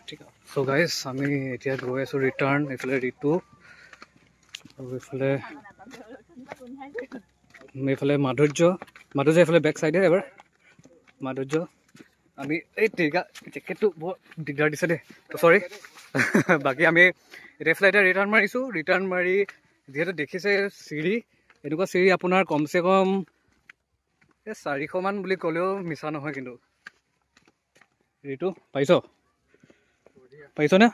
ঠিক আছে। So guys আমি এতিয়া গৈ আছোঁ ৰিটাৰ্ণ এইফালে ঋতু আৰু এইফালে মাধুৰ্য এইফালে বেক চাইডে এবাৰ মাধুৰ্য আমি এই টিকা জেকেটটো বৰ দিগদাৰ দিছে দেই তো চৰি বাকী আমি এইফালে এতিয়া ৰিটাৰ্ণ মাৰি যিহেতু দেখিছে চিৰি এনেকুৱা চিৰি আপোনাৰ কমচে কম এই 400 মান বুলি ক'লেও মিছা নহয় কিন্তু ঋতু পাৰিছনে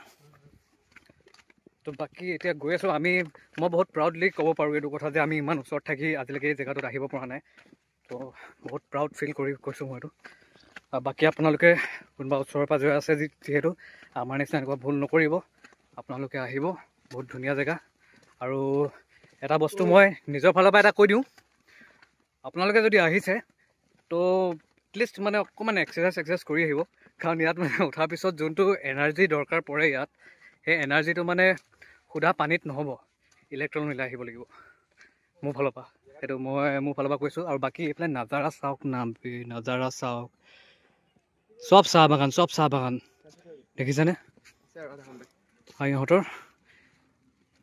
তো বাকী এতিয়া গৈ আছোঁ মই বহুত প্ৰাউডলি ক'ব পাৰোঁ এইটো কথা যে আমি ইমান ওচৰত থাকি আজিলৈকে এই জেগাটোত আহিব পৰা নাই তো বহুত প্ৰাউড ফিল কৰি কৈছোঁ মই এইটো বাকী আপোনালোকে কোনোবা ওচৰৰ পাজৰে আছে যিহেতু আমাৰ নিচিনা এনেকুৱা ভুল নকৰিব আপোনালোকে আহিব বহুত ধুনীয়া জেগা আৰু এটা বস্তু মই নিজৰ ফালৰ পৰা এটা কৈ দিওঁ আপোনালোকে যদি আহিছে তো এটলিষ্ট মানে অকণমান এক্সাৰচাইজ কৰি আহিব কাৰণ ইয়াত মানে উঠাৰ পিছত যোনটো এনাৰ্জি দৰকাৰ পৰে ইয়াত সেই এনাৰ্জিটো মানে সুধা পানীত নহ'ব ইলেক্ট্ৰল মিলাই আহিব লাগিব মোৰ ফালৰ পৰা সেইটো মই মোৰ ফালৰ পৰা কৈছোঁ আৰু বাকী এইফালে নাজাৰা চাওক নাজাৰা চাওক চব চাহ বাগান দেখিছেনে ইহঁতৰ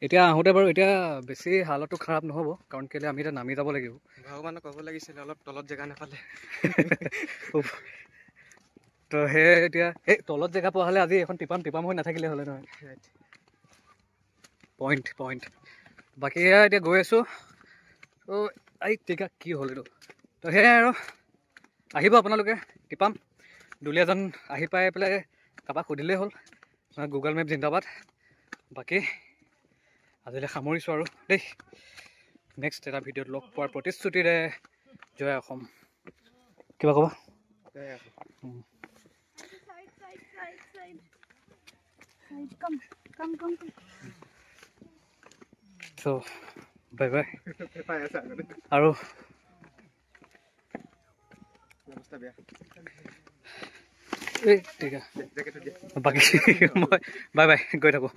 এতিয়া আহোঁতে বাৰু এতিয়া বেছি হালতটো খাৰাপ নহ'ব কাৰণ কেলৈ আমি এতিয়া নামি যাব লাগিব ভগৱানক ক'ব লাগিছিলে অলপ তলত জেগা নাপালে তো সেই এতিয়া এই তলত জেগা পোৱা হ'লে আজি এখন টিপাম হৈ নাথাকিলে হ'লে নহয় পইণ্ট বাকী এতিয়া গৈ আছোঁ তো এই টিকা কি হ'ল এইটো তো সেয়াই আৰু আহিব আপোনালোকে টিপাম দুলীয়াজন আহি পাই পেলাই কাৰোবাক সুধিলেই হ'ল গুগল মেপ জিন্দাবাদ বাকী আজিলৈ সামৰিছোঁ আৰু দেই নেক্সট এটা ভিডিঅ'ত লগ পোৱাৰ প্ৰতিশ্ৰুতিৰে জয় অসম কিবা ক'বা চ' বাই আৰু এই ঠিক আছে বাকী মই বাই গৈ থাকোঁ